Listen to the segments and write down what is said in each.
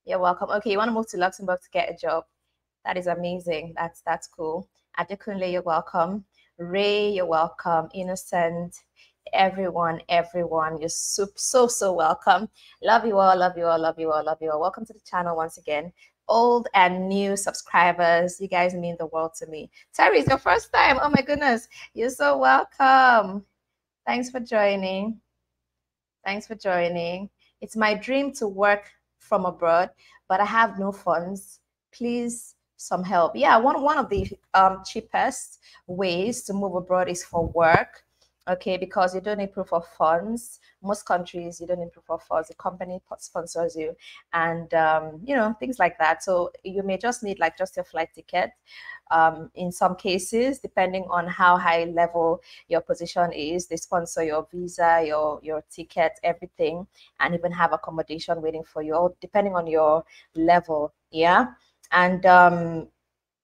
You're welcome. Okay, you want to move to Luxembourg to get a job. That is amazing. That's cool. Adekunle, you're welcome. Ray, you're welcome. Innocent, everyone, you're so welcome. Love you all, love you all, love you all, love you all. Welcome to the channel once again. Old and new subscribers, you guys mean the world to me. Terry, it's your first time. Oh my goodness, you're so welcome. Thanks for joining. Thanks for joining. It's my dream to work from abroad, but I have no funds. Please, some help. Yeah, one of the cheapest ways to move abroad is for work. Okay, because you don't need proof of funds. Most countries, you don't need proof of funds. The company sponsors you, and you know, things like that. So you may just need like just your flight ticket. In some cases, depending on how high level your position is, they sponsor your visa, your ticket, everything, and even have accommodation waiting for you, all depending on your level. Yeah, and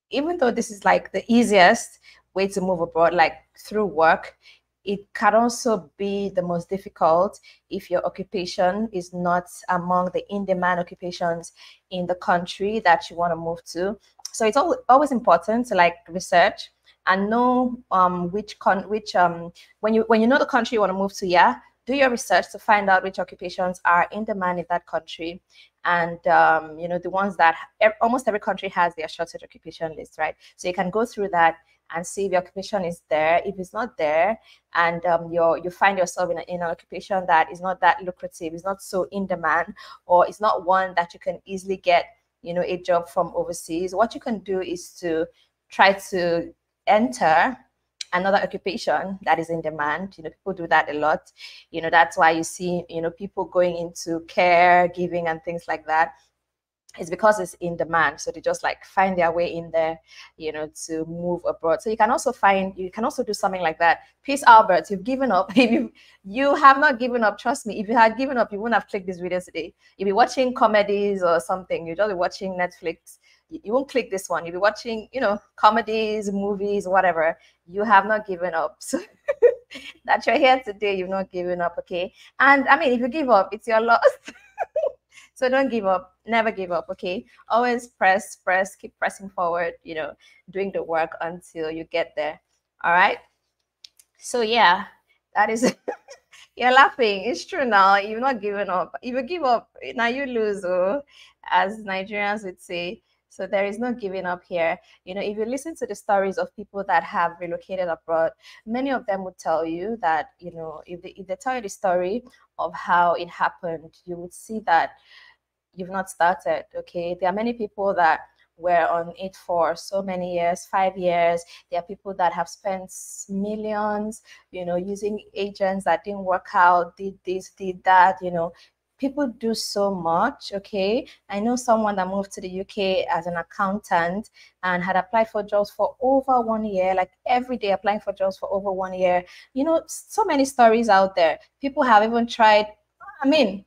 even though this is like the easiest way to move abroad, like through work, it can also be the most difficult if your occupation is not among the in-demand occupations in the country that you want to move to. So it's always important to like research and know when you know the country you want to move to, yeah, do your research to find out which occupations are in demand in that country. And you know, the ones that almost every country has their shortage occupation list, right? So you can go through that and see if your occupation is there. If it's not there, and you find yourself in an occupation that is not that lucrative, is not so in demand, or it's not one that you can easily get, you know, a job from overseas, what you can do is to try to enter another occupation that is in demand. You know, people do that a lot. You know, that's why you see, you know, people going into caregiving and things like that. It's because it's in demand, so they just like find their way in there, you know, to move abroad. So you can also do something like that. Peace, Albert, you've given up. If you have not given up, trust me, if you had given up, you wouldn't have clicked this video today. You'd be watching comedies or something. You'd just be watching Netflix. You won't click this one. You'll be watching, you know, comedies, movies, whatever. You have not given up. So that you're here today, you've not given up, okay? And I mean, if you give up, it's your loss. So don't give up, never give up, okay? Always press, keep pressing forward, you know, doing the work until you get there. All right. So yeah, that is you're laughing. It's true now. You've not given up. If you give up, now you lose, oh, as Nigerians would say. So there is no giving up here. You know, if you listen to the stories of people that have relocated abroad, many of them would tell you that, you know, if they tell you the story of how it happened, you would see that you've not started, okay? There are many people that were on it for so many years, 5 years. There are people that have spent millions, you know, using agents that didn't work out, did this, did that, you know. People do so much, okay? I know someone that moved to the UK as an accountant and had applied for jobs for over 1 year, like every day applying for jobs for over 1 year. You know, so many stories out there. People have even tried, I mean,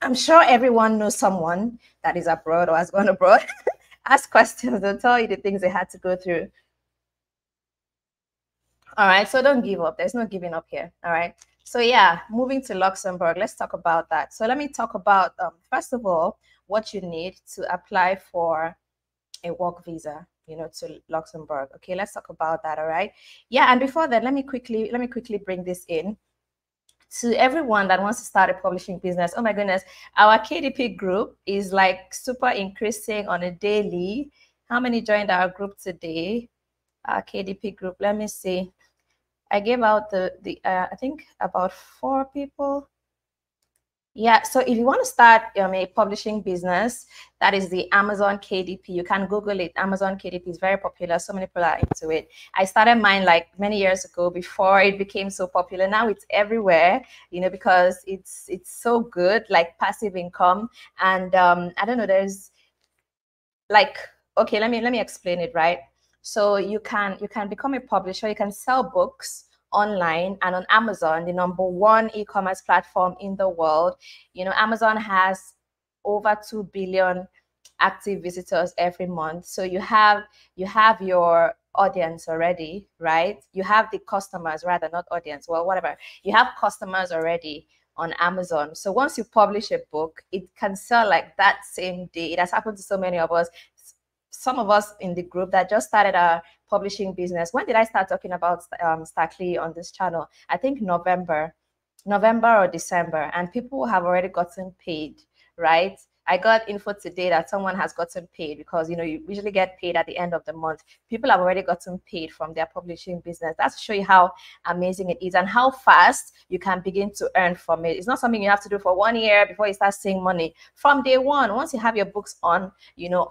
I'm sure everyone knows someone that is abroad or has gone abroad. Ask questions, they'll tell you the things they had to go through. All right, so don't give up. There's no giving up here. All right. So yeah, moving to Luxembourg, let's talk about that. So let me talk about, first of all, what you need to apply for a work visa, you know, to Luxembourg. Okay, let's talk about that. All right. Yeah, and before that, let me quickly bring this in. To everyone that wants to start a publishing business, oh my goodness, our KDP group is like super increasing on a daily. How many joined our group today? Our KDP group, let me see. I gave out I think about 4 people. Yeah, so if you want to start a publishing business, that is the Amazon KDP. You can Google it. Amazon KDP is very popular. So many people are into it. I started mine like many years ago before it became so popular. Now it's everywhere, you know, because it's so good, like passive income. And I don't know, there's like, okay, let me explain it, right? So you can become a publisher. You can sell books online and on Amazon, the #1 e-commerce platform in the world. You know, Amazon has over 2 billion active visitors every month. So you have your audience already, right? You have the customers, rather, not audience, well, whatever. You have customers already on Amazon. So once you publish a book, it can sell like that same day. It has happened to so many of us. Some of us in the group that just started our publishing business. When did I start talking about STACKLEE on this channel? I think November or December, and people have already gotten paid, right? I got info today that someone has gotten paid, because you usually get paid at the end of the month. People have already gotten paid from their publishing business. That's to show you how amazing it is and how fast you can begin to earn from it. It's not something you have to do for 1 year before you start seeing money. From day one, once you have your books on,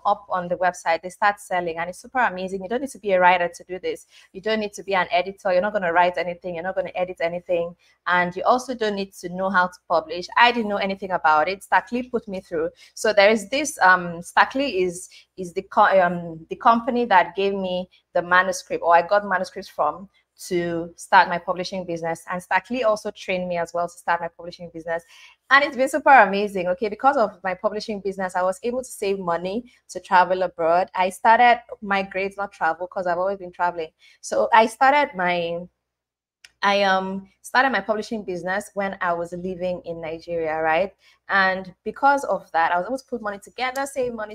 up on the website, they start selling, and it's super amazing. You don't need to be a writer to do this. You don't need to be an editor. You're not going to write anything. You're not going to edit anything. And you also don't need to know how to publish. I didn't know anything about it. STACKLEE put me through. So there is this STACKLEE is the company that gave me the manuscript, or I got manuscripts from, to start my publishing business. And STACKLEE also trained me as well to start my publishing business. And it's been super amazing. Okay, because of my publishing business, I was able to save money to travel abroad. I started my grades, not travel, because I've always been traveling. So I started my publishing business when I was living in Nigeria, right? And because of that, I was able to put money together, save money.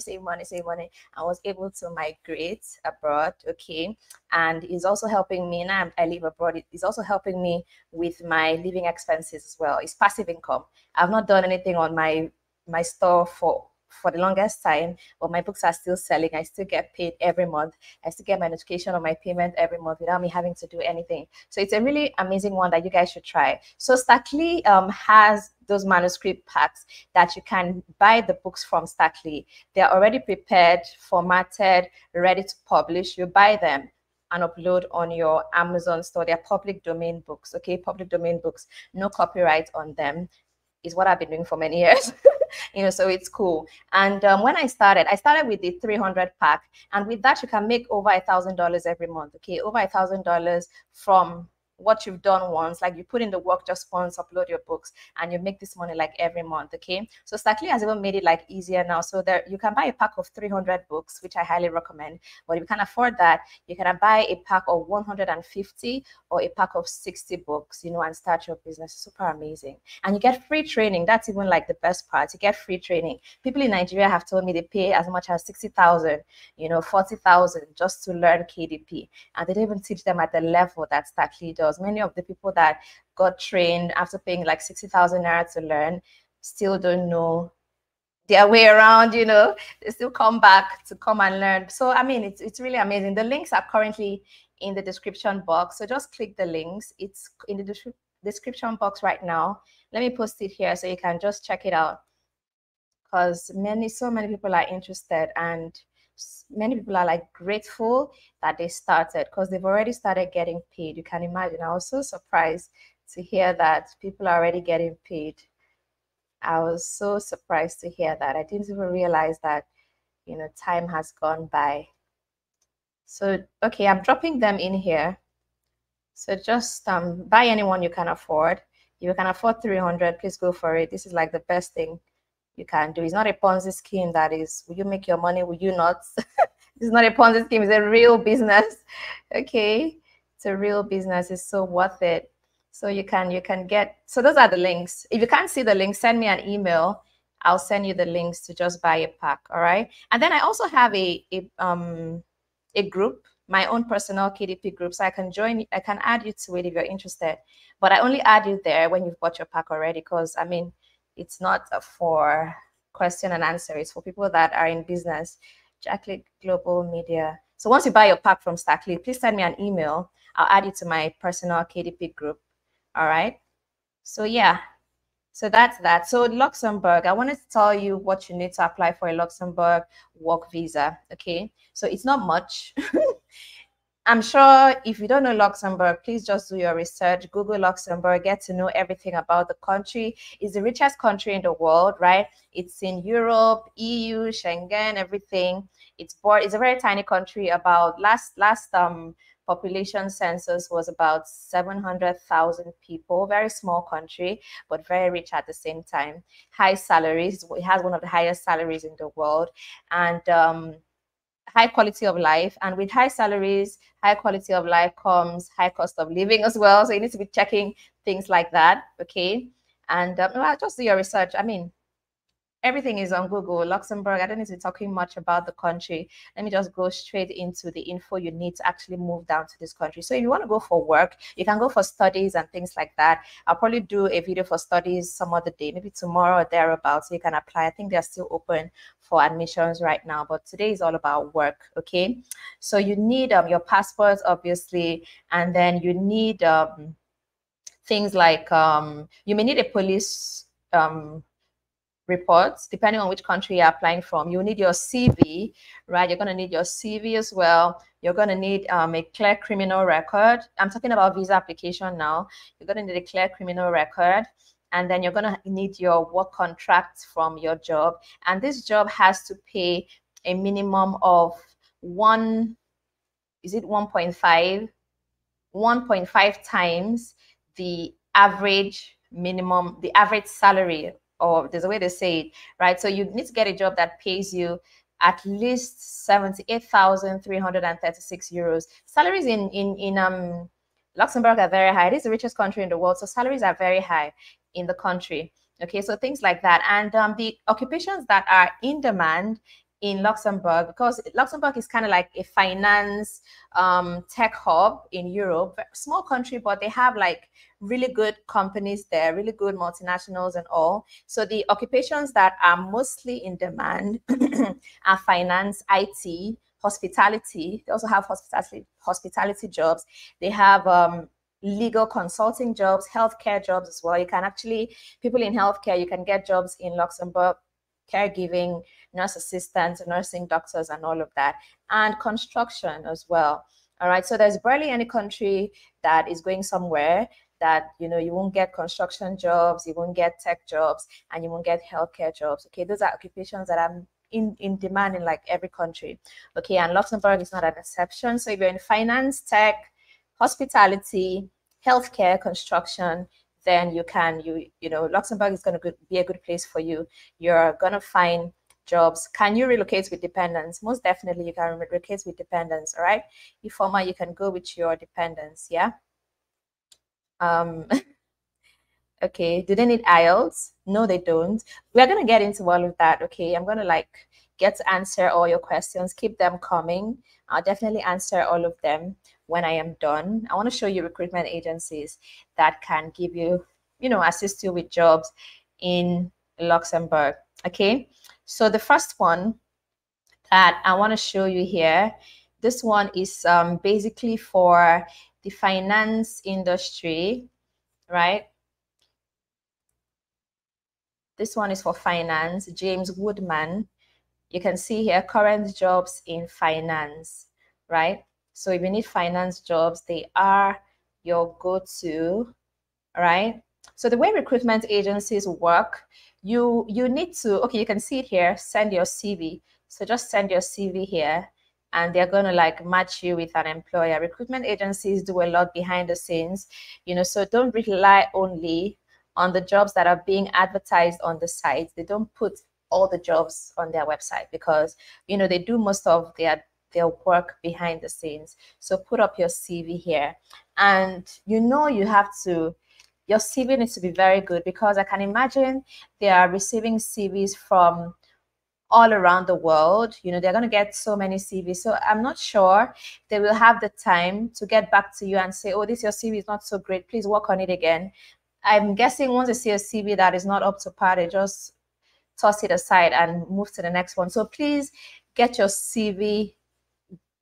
I was able to migrate abroad, okay? And it's also helping me, now I live abroad, it's also helping me with my living expenses as well. It's passive income. I've not done anything on my store for the longest time, but my books are still selling. I still get paid every month. I still get my notification on my payment every month without me having to do anything. So it's a really amazing one that you guys should try. So STACKLEE has those manuscript packs that you can buy the books from STACKLEE. They're already prepared, formatted, ready to publish. You buy them and upload on your Amazon store. They're public domain books, okay? Public domain books, no copyright on them, is what I've been doing for many years. So it's cool. And when I started with the 300 pack, and with that you can make over $1,000 every month. Okay, over $1,000 from what you've done once. Like, you put in the work just once, upload your books, and you make this money like every month. Okay, so STACKLEE has even made it like easier now. So there you can buy a pack of 300 books, which I highly recommend. But if you can't afford that, you can buy a pack of 150 or a pack of 60 books, and start your business. Super amazing. And you get free training. That's even like the best part. You get free training. People in Nigeria have told me they pay as much as 60,000, 40,000 just to learn KDP, and they don't even teach them at the level that STACKLEE does. Many of the people that got trained after paying like 60,000 naira to learn still don't know their way around. They still come back to come and learn. So I mean, it's really amazing. The links are currently in the description box, so just click the links. It's in the description box right now. Let me post it here so you can just check it out, because so many people are interested, and many people are like grateful that they started, because they've already started getting paid. You can imagine. I was so surprised to hear that people are already getting paid. I was so surprised to hear that. I didn't even realize that time has gone by. So okay, I'm dropping them in here. So just buy anyone you can afford. If you can afford 300, please go for it. This is like the best thing you can do. It's not a Ponzi scheme that is, will you make your money, will you not? It's not a Ponzi scheme, it's a real business. Okay, it's a real business. It's so worth it. So you can get, so those are the links. If you can't see the links, send me an email. I'll send you the links to just buy a pack. All right. And then I also have a group, my own personal KDP group, so I can add you to it if you're interested. But I only add you there when you've bought your pack already, because I mean, it's not for question and answer. It's for people that are in business. STACKLEE Global Media. So once you buy your pack from STACKLEE, please send me an email. I'll add you to my personal KDP group. All right. So yeah. So that's that. So Luxembourg, I wanted to tell you what you need to apply for a Luxembourg work visa. Okay. So it's not much. I'm sure if you don't know Luxembourg, please just do your research. Google Luxembourg, get to know everything about the country. It's the richest country in the world, right? It's in Europe, EU, Schengen, everything. It's a very tiny country. About last population census was about 700,000 people. Very small country, but very rich at the same time. High salaries. It has one of the highest salaries in the world, and high quality of life. And with high salaries, high quality of life comes high cost of living as well. So you need to be checking things like that. Okay. And well, just do your research. I mean, everything is on Google. Luxembourg, I don't need to be talking much about the country. Let me just go straight into the info you need to actually move down to this country. So if you want to go for work, you can go for studies and things like that. I'll probably do a video for studies some other day, maybe tomorrow or thereabouts, so you can apply. I think they're still open for admissions right now, but today is all about work, okay? So you need your passport, obviously, and then you need things like you may need a police reports, depending on which country you're applying from. You need your CV, right? You're going to need your CV as well. You're going to need a clear criminal record. I'm talking about visa application now. You're going to need a clear criminal record. And then you're going to need your work contract from your job. And this job has to pay a minimum of 1.5 times the average minimum, the average salary, or there's a way to say it, right? So you need to get a job that pays you at least 78,336 euros. Salaries in Luxembourg are very high. It is the richest country in the world, so salaries are very high in the country. Okay, so things like that. And the occupations that are in demand in Luxembourg, because Luxembourg is kind of like a finance tech hub in Europe, small country, but they have like really good companies there, really good multinationals and all. So the occupations that are mostly in demand are finance, IT, hospitality. They also have hospitality jobs. They have legal consulting jobs, healthcare jobs as well. You can actually, people in healthcare, you can get jobs in Luxembourg, caregiving, nurse assistants, nursing doctors, and all of that, and construction as well. All right, so there's barely any country that is going somewhere that, you know, you won't get construction jobs, you won't get tech jobs, and you won't get healthcare jobs. Okay, those are occupations that are in demand in like every country. Okay, and Luxembourg is not an exception. So if you're in finance, tech, hospitality, healthcare, construction, then you know, Luxembourg is going to be a good place for you. You're going to find jobs. Can you relocate with dependents? Most definitely you can relocate with dependents. All right, if former, you can go with your dependents. Yeah. Okay, do they need IELTS? No, they don't. We're going to get into all of that. Okay, I'm going to like get to answer all your questions. Keep them coming. I'll definitely answer all of them when I am done. I want to show you recruitment agencies that can give you, you know, assist you with jobs in Luxembourg. Okay, so the first one that I want to show you here, this one is basically for the finance industry, right? This one is for finance, James Woodman. You can see here current jobs in finance, right? So if you need finance jobs, they are your go-to, right? So the way recruitment agencies work, you need to, okay, you can see it here, send your CV. So just send your CV here and they're going to like match you with an employer. Recruitment agencies do a lot behind the scenes, you know, so don't rely only on the jobs that are being advertised on the site. They don't put all the jobs on their website because, you know, they do most of their work behind the scenes. So put up your CV here, and you know, you have to, your CV needs to be very good, because I can imagine they are receiving CVs from all around the world. You know, they're going to get so many CVs. So I'm not sure they will have the time to get back to you and say, oh, this your CV is not so great, please work on it again. I'm guessing once they see a CV that is not up to par, they just toss it aside and move to the next one. So please get your CV,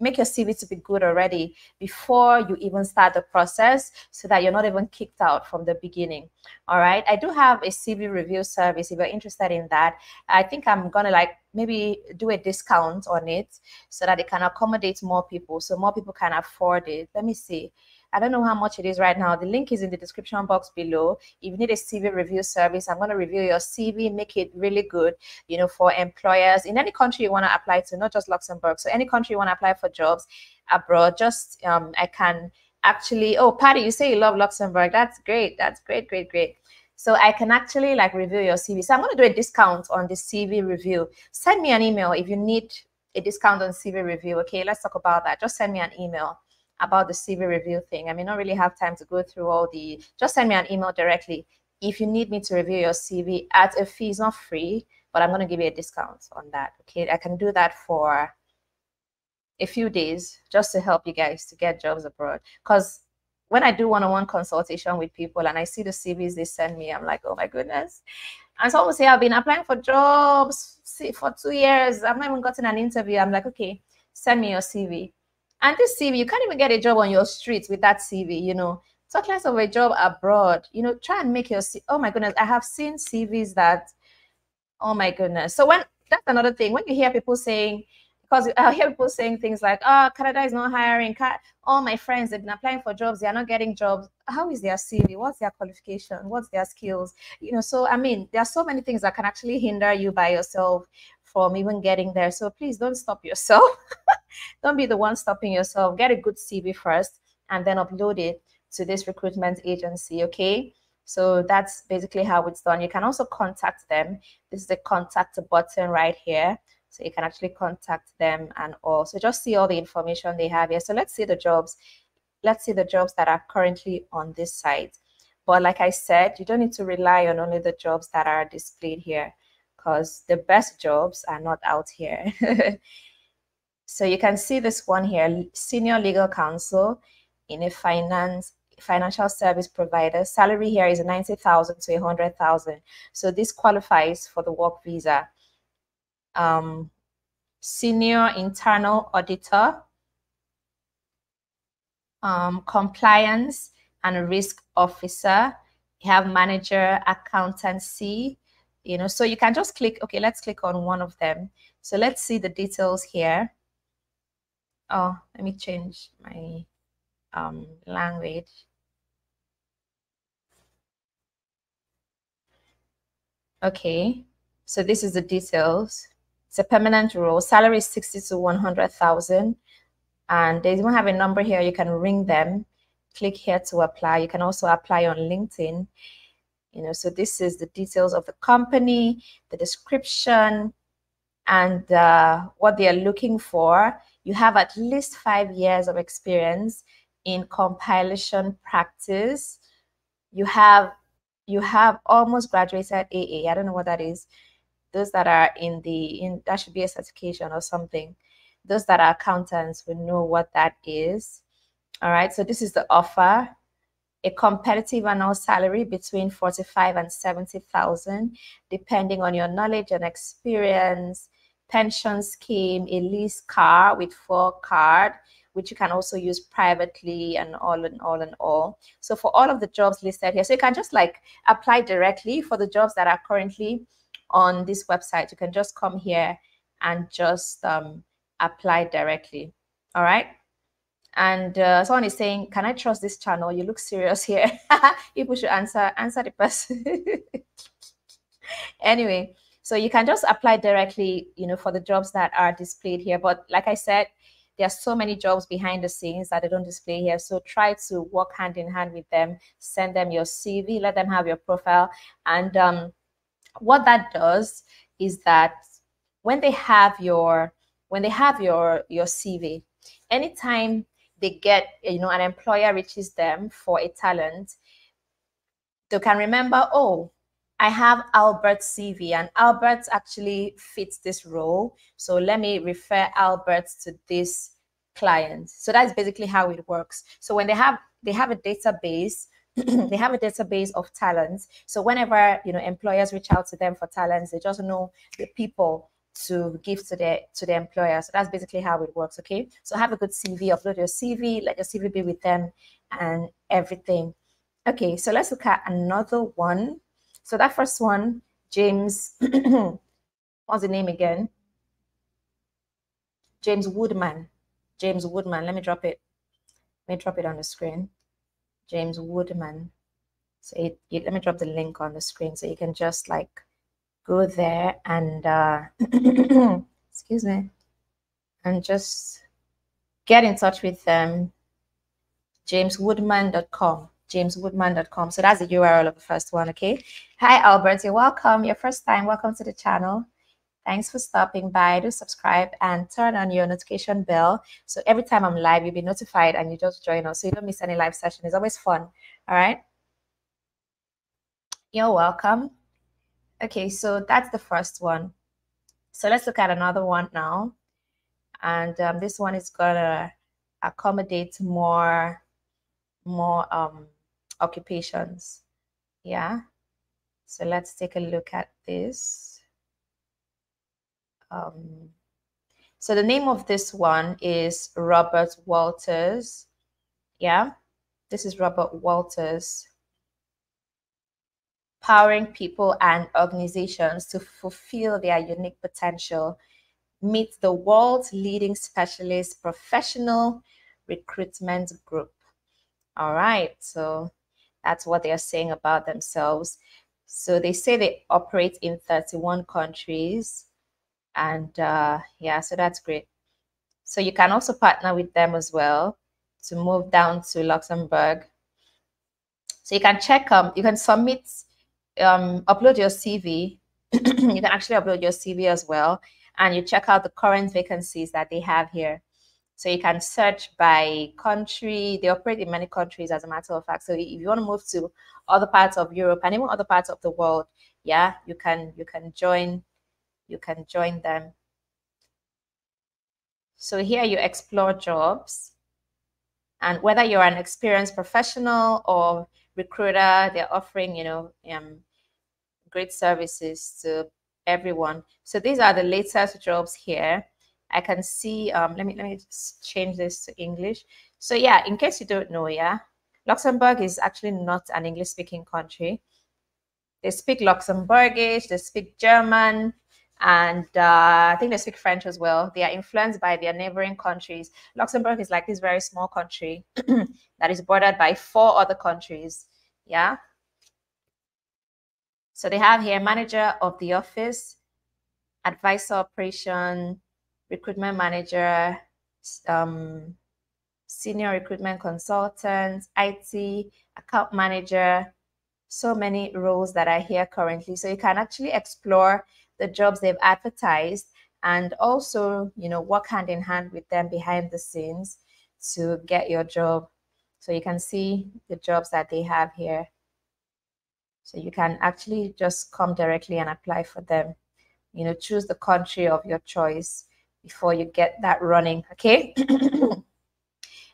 make your CV to be good already before you even start the process, so that you're not even kicked out from the beginning. All right, I do have a CV review service if you're interested in that. I think I'm gonna like maybe do a discount on it so that it can accommodate more people, so more people can afford it. Let me see. I don't know how much it is right now. The link is in the description box below. If you need a CV review service, I'm going to review your CV, make it really good, you know, for employers in any country you want to apply to, not just Luxembourg. So any country you want to apply for jobs abroad, just I can actually, oh, Patty, you say you love Luxembourg. That's great. That's great, great, great. So I can actually like review your CV. So I'm going to do a discount on the CV review. Send me an email if you need a discount on CV review. Okay, let's talk about that. Just send me an email about the CV review thing. I may not really have time to go through all the, just send me an email directly. if you need me to review your CV at a fee, it's not free, but I'm going to give you a discount on that. Okay, I can do that for a few days just to help you guys to get jobs abroad. Because when I do one-on-one consultation with people and I see the CVs they send me, I'm like, oh my goodness. And someone will say, I've been applying for jobs for 2 years. I've not even gotten an interview. I'm like, okay, send me your CV. And this CV, you can't even get a job on your street with that CV, you know. Talk less of a job abroad, you know, try and make your, oh my goodness, I have seen CVs that, oh my goodness. So when, that's another thing, when you hear people saying, because I hear people saying things like, oh, Canada is not hiring. All my friends, they've been applying for jobs. They are not getting jobs. How is their CV? What's their qualification? What's their skills? You know, so, I mean, there are so many things that can actually hinder you by yourself from even getting there. So please don't stop yourself. Don't be the one stopping yourself. Get a good CV first and then upload it to this recruitment agency, okay? So that's basically how it's done. You can also contact them. This is the contact button right here. So you can actually contact them and all. So just see all the information they have here. So let's see the jobs. Let's see the jobs that are currently on this site. But like I said, you don't need to rely on only the jobs that are displayed here, because the best jobs are not out here. So you can see this one here, senior legal counsel in a financial service provider. Salary here is 90,000 to 100,000. So this qualifies for the work visa. Senior internal auditor, compliance and risk officer. You have manager, accountancy, you know, so you can just click, okay, let's click on one of them. So let's see the details here. Oh, let me change my language. Okay, so this is the details. It's a permanent role. Salary is 60 to 100,000. And they even have a number here. You can ring them. Click here to apply. You can also apply on LinkedIn. You know, so this is the details of the company, the description, and what they are looking for. You have at least 5 years of experience in compilation practice. You have almost graduated AA. I don't know what that is. Those that are that should be a certification or something. Those that are accountants will know what that is. All right, so this is the offer. A competitive annual salary between 45 and 70,000, depending on your knowledge and experience. Pension scheme, a lease car with 4 card, which you can also use privately, and all and all and all. So for all of the jobs listed here, so you can just like apply directly for the jobs that are currently on this website. You can just come here and just apply directly. All right. And someone is saying, can I trust this channel? You look serious here. People should answer the person. Anyway, so you can just apply directly, you know, for the jobs that are displayed here. But like I said, there are so many jobs behind the scenes that they don't display here. So try to work hand in hand with them, send them your CV, let them have your profile. And what that does is that when they have your CV, anytime they get, you know, an employer reaches them for a talent, they can remember, oh, I have Albert's CV and Albert actually fits this role. So let me refer Albert to this client. So that's basically how it works. So when they have a database, they have a database of talents. So whenever, you know, employers reach out to them for talents, they just know the people to give to the employer. So that's basically how it works. Okay, so have a good CV, upload your CV, let your CV be with them and everything. Okay, so let's look at another one. So that first one, James, what's the name again? James Woodman. James Woodman. Let me drop it on the screen. James Woodman. So let me drop the link on the screen so you can just like go there and excuse me, and just get in touch with them. jameswoodman.com. jameswoodman.com. So that's the URL of the first one. Okay. Hi Albert, you're welcome. Your first time, welcome to the channel. Thanks for stopping by. Do subscribe and turn on your notification bell, so every time I'm live you'll be notified and you just join us so you don't miss any live session. It's always fun. All right. You're welcome. Okay, so that's the first one. So let's look at another one now. And this one is gonna accommodate more occupations. Yeah. So let's take a look at this. So the name of this one is Robert Walters. Yeah, this is Robert Walters. Powering people and organizations to fulfill their unique potential. Meet the world's leading specialist professional recruitment group. All right, so that's what they're saying about themselves. So they say they operate in 31 countries. And yeah, so that's great. So you can also partner with them as well to move down to Luxembourg. So you can check, you can submit, upload your CV. You can actually upload your CV as well. And you check out the current vacancies that they have here. So you can search by country. They operate in many countries, as a matter of fact. So if you want to move to other parts of Europe and even other parts of the world, yeah, you can join them. So here you explore jobs, and whether you're an experienced professional or recruiter, they're offering, great services to everyone. So these are the latest jobs here. I can see, let me just change this to English. So yeah, in case you don't know, yeah, Luxembourg is actually not an English speaking country. They speak Luxembourgish, they speak German, and I think they speak French as well. They are influenced by their neighboring countries. Luxembourg is like this very small country that is bordered by 4 other countries. Yeah. So they have here manager of the office, advisor operation, recruitment manager, senior recruitment consultant, IT, account manager. So many roles that are here currently. So you can actually explore the jobs they've advertised and also, work hand in hand with them behind the scenes to get your job. So you can see the jobs that they have here. So you can actually just come directly and apply for them. Choose the country of your choice before you get that running, okay?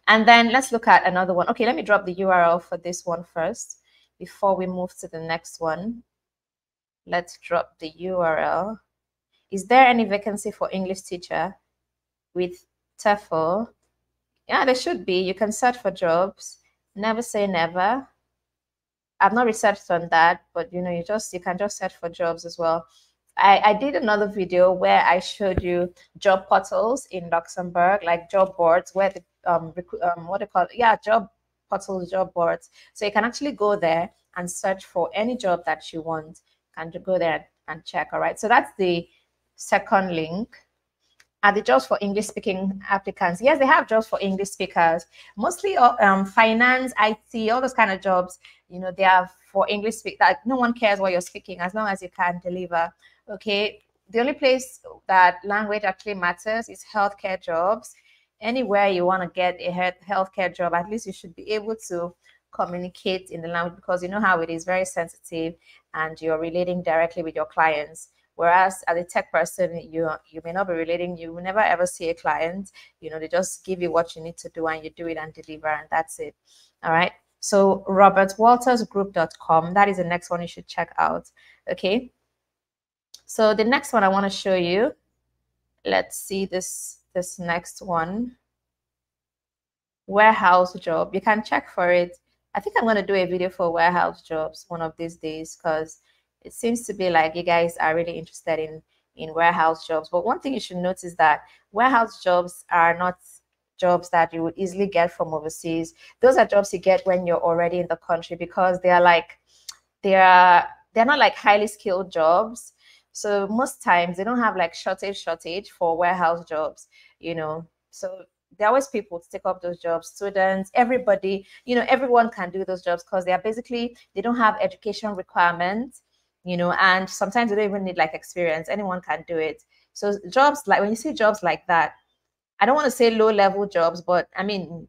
And then let's look at another one. Okay, let me drop the URL for this one first before we move to the next one. Let's drop the URL. Is there any vacancy for English teacher with TEFL? Yeah, there should be. You can search for jobs. Never say never. I've not researched on that, but you can just search for jobs as well. I did another video where I showed you job portals in Luxembourg, like job boards, where the what they call it? Yeah, job portals, job boards. So you can actually go there and search for any job that you want, and go there and check. All right. So that's the second link. Are the jobs for English speaking applicants? Yes, they have jobs for English speakers, mostly finance, IT, all those kind of jobs. They are for English speak that no one cares what you're speaking as long as you can deliver. Okay. The only place that language actually matters is healthcare jobs. Anywhere you want to get a healthcare job, at least you should be able to communicate in the language, because you know how it is very sensitive and you're relating directly with your clients. Whereas as a tech person, you may not be relating, you will never ever see a client. They just give you what you need to do and you do it and deliver, and that's it. All right. So robertwaltersgroup.com, that is the next one you should check out. Okay. So the next one I want to show you, let's see this next one. Warehouse job. You can check for it. I think I'm going to do a video for warehouse jobs one of these days, because it seems to be like you guys are really interested in warehouse jobs. But one thing you should notice that warehouse jobs are not jobs that you would easily get from overseas. Those are jobs you get when you're already in the country, because they're not like highly skilled jobs. So most times they don't have like shortage for warehouse jobs, So there are always people to take up those jobs, students, everybody, everyone can do those jobs, because they don't have education requirements, and sometimes they don't even need like experience. Anyone can do it. So jobs like, when you see jobs like that, I don't want to say low level jobs, but I mean,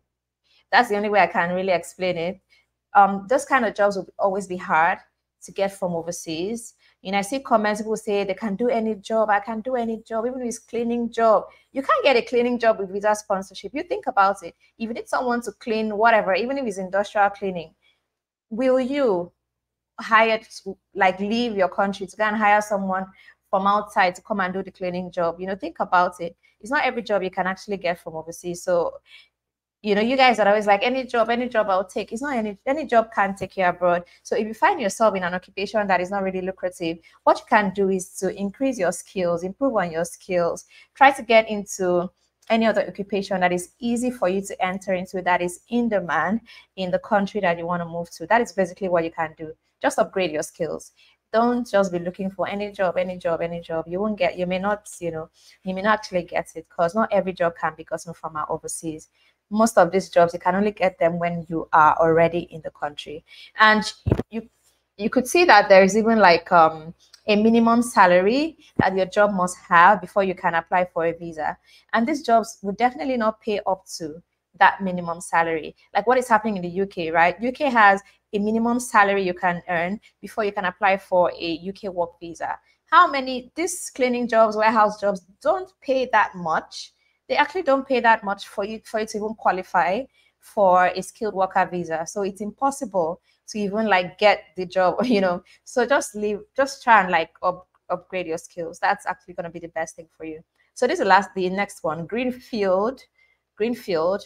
that's the only way I can really explain it. Those kind of jobs will always be hard to get from overseas. You know, I see comments, people say they can do any job. I can do any job, even if it's cleaning job. You can't get a cleaning job with visa sponsorship. You think about it. If you need someone to clean whatever, even if it's industrial cleaning, will you hire to like leave your country to go and hire someone from outside to come and do the cleaning job? You know, think about it. It's not every job you can actually get from overseas. So you know, you guys are always like, any job I'll take. It's not any job can take you abroad. So if you find yourself in an occupation that is not really lucrative, what you can do is to increase your skills, improve on your skills, try to get into any other occupation that is easy for you to enter into, that is in demand in the country that you want to move to. That is basically what you can do. Just upgrade your skills. Don't just be looking for any job. You won't get, you may not, you know, you may not actually get it, because not every job can be gotten from our overseas. Most of these jobs, you can only get them when you are already in the country. And you could see that there is even like a minimum salary that your job must have before you can apply for a visa. And these jobs would definitely not pay up to that minimum salary. Like what is happening in the UK, right? UK has a minimum salary you can earn before you can apply for a UK work visa. How many, these cleaning jobs, warehouse jobs don't pay that much. They actually don't pay that much for you to even qualify for a skilled worker visa. So it's impossible to even like get the job, you know. So just try and like upgrade your skills. That's actually going to be the best thing for you. So this is the next one, Greenfield.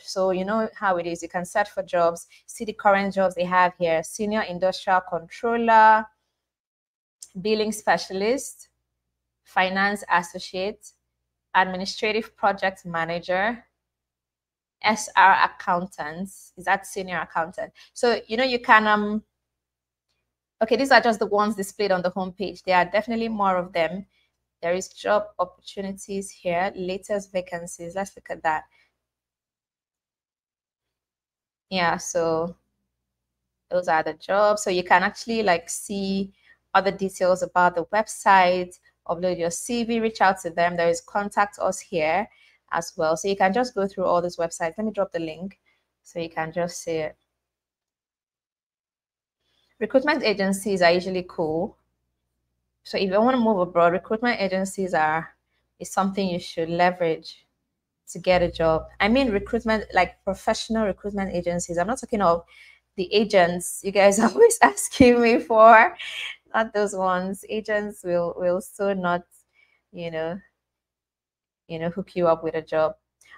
So you know how it is. You can search for jobs, see the current jobs they have here: senior industrial controller, billing specialist, finance associate, administrative project manager, SR accountants. Is that senior accountant? So you know, you can okay, these are just the ones displayed on the homepage. There are definitely more of them. There is job opportunities here, latest vacancies. Let's look at that. Yeah, so those are the jobs. So you can actually like see other details about the website, upload your CV, reach out to them. There is contact us here as well. So you can just go through all these websites. Let me drop the link so you can just see it. Recruitment agencies are usually cool. So if you want to move abroad, recruitment agencies is something you should leverage to get a job. I mean recruitment, like professional recruitment agencies. I'm not talking of the agents you guys are always asking me for. Not those ones. Agents will still not, you know, hook you up with a job.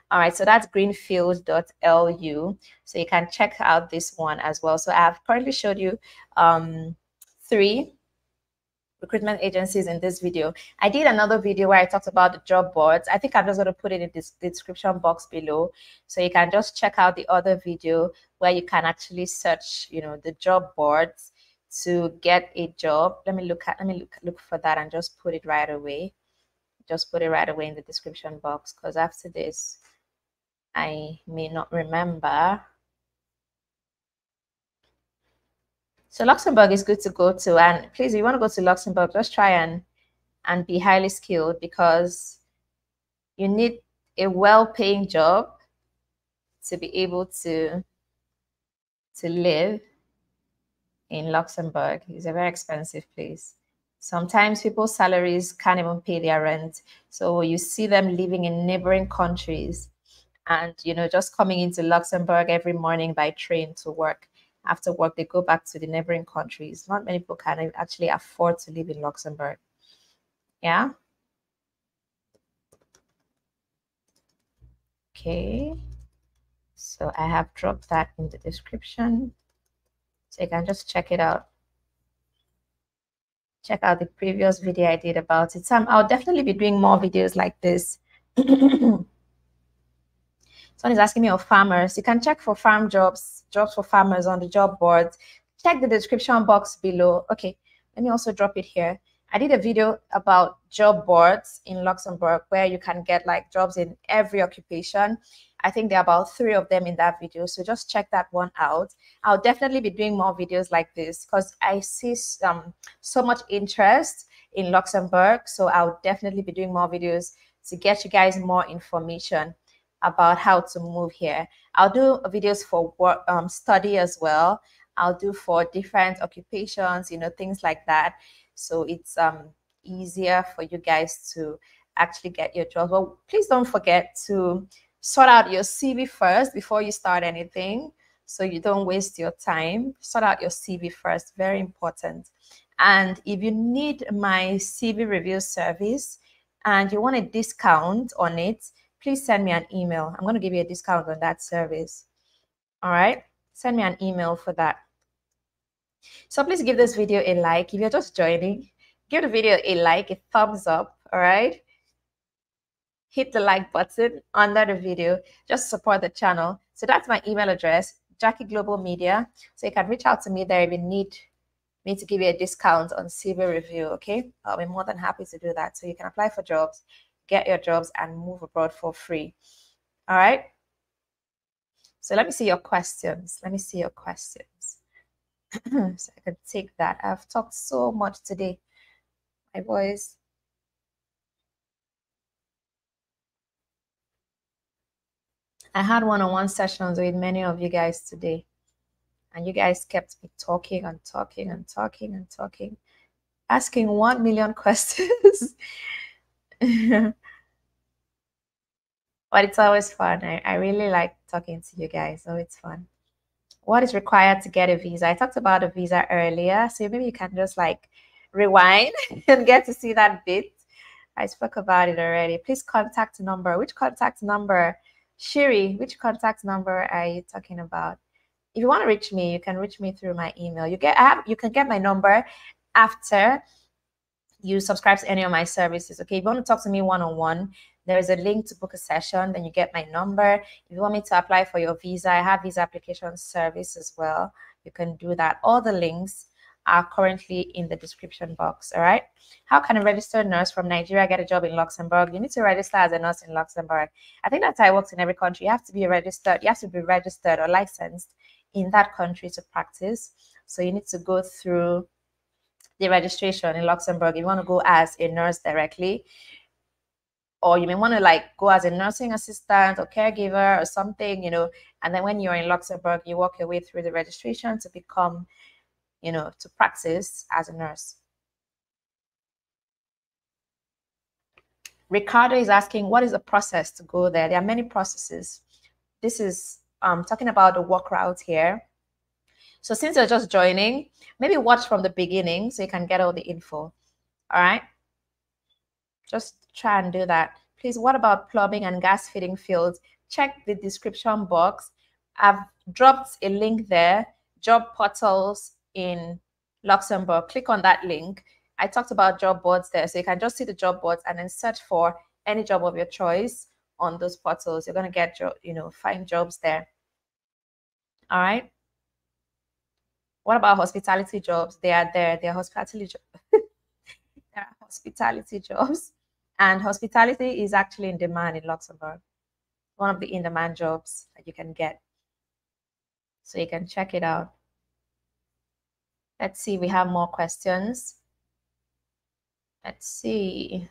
All right, so that's greenfield.lu. So you can check out this one as well. So I have currently showed you 3 recruitment agencies in this video. I did another video where I talked about the job boards. I think I'm just going to put it in this description box below, so you can just check out the other video where you can actually search, you know, the job boards to get a job. Let me look for that and just put it right away. Just put it right away in the description box, because after this I may not remember. So Luxembourg is good to go to, and please, if you want to go to Luxembourg, just try and be highly skilled, because you need a well-paying job to be able to live in Luxembourg. It's a very expensive place. Sometimes people's salaries can't even pay their rent. So you see them living in neighboring countries and, you know, just coming into Luxembourg every morning by train to work. After work, they go back to the neighboring countries. Not many people can actually afford to live in Luxembourg. Yeah. Okay. So I have dropped that in the description, so you can just check it out. Check out the previous video I did about it. So I'll definitely be doing more videos like this. Someone is asking me of farmers. You can check for farm jobs for farmers on the job boards. Check the description box below. Okay, let me also drop it here. I did a video about job boards in Luxembourg where you can get like jobs in every occupation. I think there are about 3 of them in that video. So just check that one out. I'll definitely be doing more videos like this because I see so much interest in Luxembourg. So I'll definitely be doing more videos to get you guys more information about how to move here. I'll do videos for work, study as well. I'll do for different occupations, you know, things like that. So it's easier for you guys to actually get your jobs. Well, please don't forget to sort out your CV first before you start anything, so you don't waste your time. Sort out your CV first, very important. And if you need my CV review service and you want a discount on it, please send me an email. I'm going to give you a discount on that service. All right, send me an email for that. So please give this video a like. If you're just joining, give the video a like, a thumbs up. All right, hit the like button under the video just to support the channel. So that's my email address, Jackie Global Media. So you can reach out to me there if you need me to give you a discount on CV review. Okay, I'll be more than happy to do that. So you can apply for jobs, get your jobs, and move abroad for free. All right, so let me see your questions. Let me see your questions. So I can take that. I've talked so much today, my voice. I had one-on-one sessions with many of you guys today, and you guys kept me talking and talking and talking and talking, asking 1 million questions. But it's always fun. I really like talking to you guys, so it's fun. What is required to get a visa? I talked about a visa earlier, so maybe you can just like rewind and get to see that bit. I spoke about it already. Please contact number. Which contact number? Shiri, which contact number are you talking about? If you want to reach me, you can reach me through my email. You can get my number after you subscribe to any of my services. Okay, if you want to talk to me one-on-one, there is a link to book a session, then you get my number. If you want me to apply for your visa, I have visa application service as well. You can do that. All the links are currently in the description box. All right, how can a registered nurse from Nigeria get a job in Luxembourg? You need to register as a nurse in Luxembourg. I think that's how it works in every country. You have to be registered or licensed in that country to practice. So you need to go through the registration in Luxembourg. You want to go as a nurse directly, or you may want to like go as a nursing assistant or caregiver or something, you know, and then when you're in Luxembourg, you work your way through the registration to become, you know, to practice as a nurse. Ricardo is asking, what is the process to go there? There are many processes. This is talking about the work route here. So since you're just joining, maybe watch from the beginning so you can get all the info. All right, just try and do that. Please, what about plumbing and gas fitting fields? Check the description box. I've dropped a link there, job portals in Luxembourg. Click on that link. I talked about job boards there, so you can just see the job boards and then search for any job of your choice on those portals. You're going to get, find jobs there. All right. What about hospitality jobs? They are there. They are hospitality jobs. There are hospitality jobs, and hospitality is actually in demand in Luxembourg. One of the in-demand jobs that you can get. So you can check it out. Let's see, we have more questions. Let's see.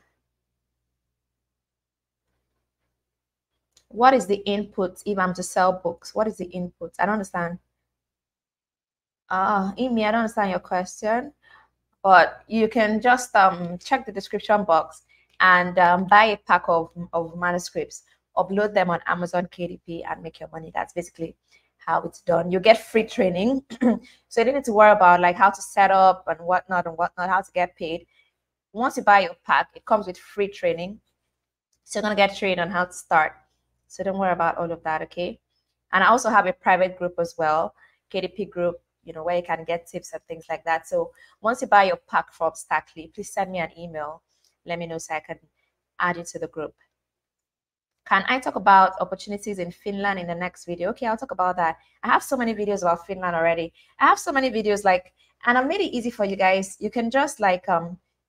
What is the input if I'm to sell books? What is the input? I don't understand. Amy, I don't understand your question. But you can just check the description box and buy a pack of manuscripts, upload them on Amazon KDP, and make your money. That's basically how it's done. You get free training, so you don't need to worry about like how to set up and whatnot, how to get paid. Once you buy your pack, it comes with free training, so you're gonna get trained on how to start. So don't worry about all of that, okay? And I also have a private group as well, KDP group, you know, where you can get tips and things like that. So once you buy your pack from STACKLEE, please send me an email. Let me know so I can add you to the group. Can I talk about opportunities in Finland in the next video? Okay, I'll talk about that. I have so many videos about Finland already. I have so many videos and I've made it easy for you guys. You can just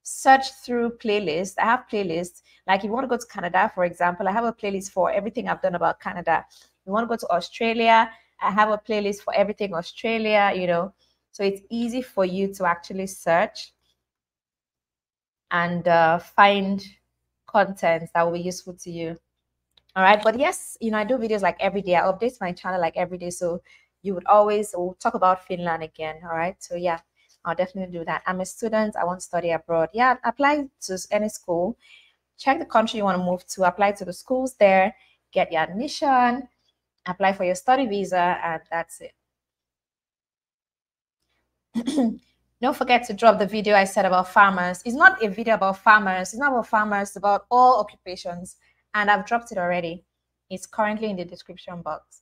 search through playlists. I have playlists. Like if you want to go to Canada, for example, I have a playlist for everything I've done about Canada. If you want to go to Australia, I have a playlist for everything Australia, you know. So it's easy for you to actually search and find content that will be useful to you. All right. But yes, you know, I do videos like every day. I update my channel like every day. So you would always, we'll talk about Finland again. All right. So yeah, I'll definitely do that. I'm a student. I want to study abroad. Yeah, apply to any school. Check the country you want to move to. Apply to the schools there. Get your admission. Apply for your study visa, and that's it. Don't forget to drop the video I said about farmers. It's not a video about farmers. It's not about farmers. It's about all occupations. And I've dropped it already. It's currently in the description box.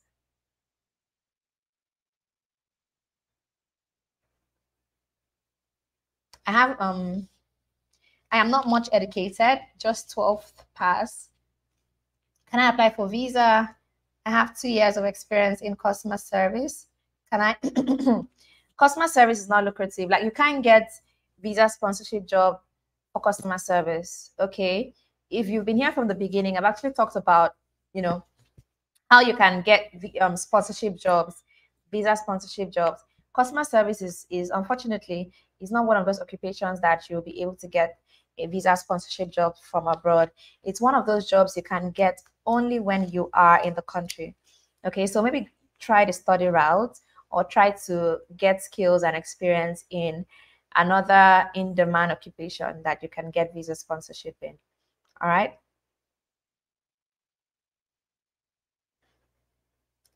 I am not much educated, just 12th pass. Can I apply for visa? I have 2 years of experience in customer service. Can I? Customer service is not lucrative. Like, you can't get visa sponsorship job for customer service. Okay. If you've been here from the beginning, I've actually talked about, you know, how you can get the sponsorship jobs, visa sponsorship jobs. Customer service is unfortunately is not one of those occupations that you'll be able to get a visa sponsorship job from abroad. It's one of those jobs you can get only when you are in the country. Okay, so maybe try the study route or try to get skills and experience in another in-demand occupation that you can get visa sponsorship in. All right.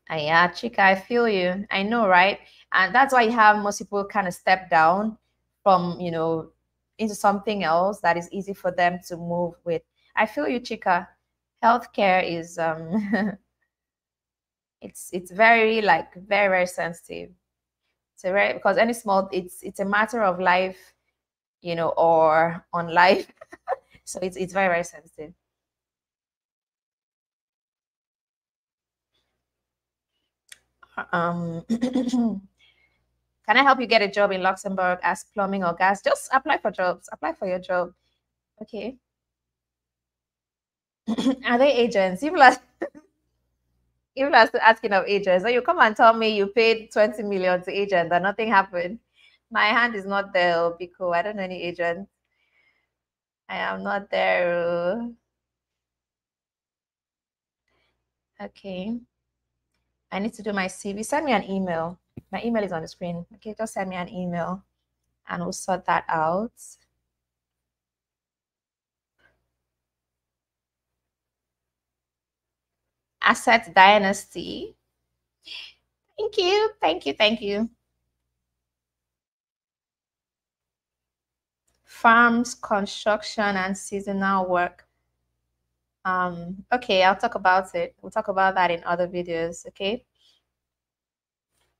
Yeah, Chika, I feel you. I know, right? And that's why you have most people kind of step down from, you know, into something else that is easy for them to move with. I feel you, Chika. Healthcare is it's very, like, very, very sensitive. It's a very, because any small, it's a matter of life, you know, or on life. So it's very, very sensitive. Can I help you get a job in Luxembourg as plumbing or gas? Just apply for jobs. Apply for your job. Okay. Are they agents? People are still asking of agents. So you come and tell me you paid 20 million to agent and nothing happened. My hand is not there, oh, Biko. I don't know any agent. I am not there. Oh. Okay. I need to do my CV. Send me an email. My email is on the screen. Okay, just send me an email and we'll sort that out. Asset Dynasty. Thank you. Thank you. Thank you. Farms, construction, and seasonal work. Okay, I'll talk about it. We'll talk about that in other videos. Okay,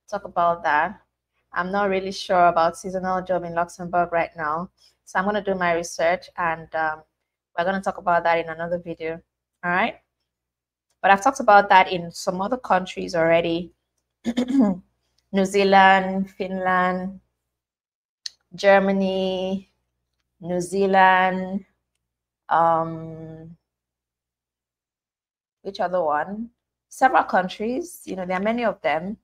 talk about that. I'm not really sure about seasonal job in Luxembourg right now, so I'm going to do my research and we're going to talk about that in another video. All right, but I've talked about that in some other countries already. New Zealand, Finland, Germany, New Zealand, which other one? Several countries, you know, there are many of them.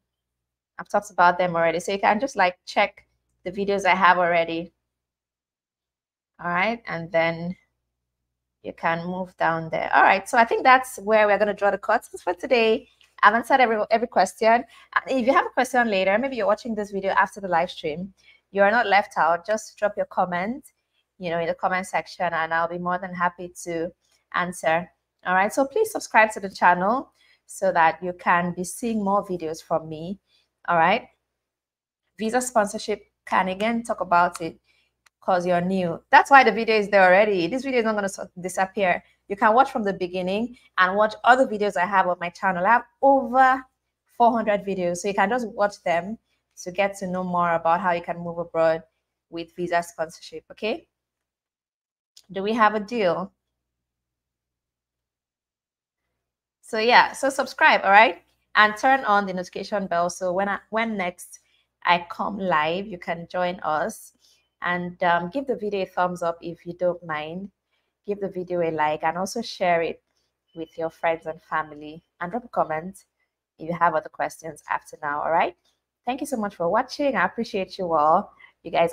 I've talked about them already. So you can just like check the videos I have already. All right. And then you can move down there. All right. So I think that's where we're going to draw the cuts for today. I've answered every question. And if you have a question later, maybe you're watching this video after the live stream, you are not left out. Just drop your comment, you know, in the comment section, and I'll be more than happy to answer. All right. So please subscribe to the channel so that you can be seeing more videos from me. All right. Visa sponsorship, can again talk about it because you're new. That's why the video is there already. This video is not going to disappear. You can watch from the beginning and watch other videos I have on my channel. I have over 400 videos, so you can just watch them to get to know more about how you can move abroad with visa sponsorship. Okay, do we have a deal? So yeah, so subscribe, all right, and turn on the notification bell so when next I come live, you can join us. And give the video a thumbs up if you don't mind. Give the video a like and also share it with your friends and family, and drop a comment if you have other questions after now. All right, thank you so much for watching. I appreciate you all. You guys are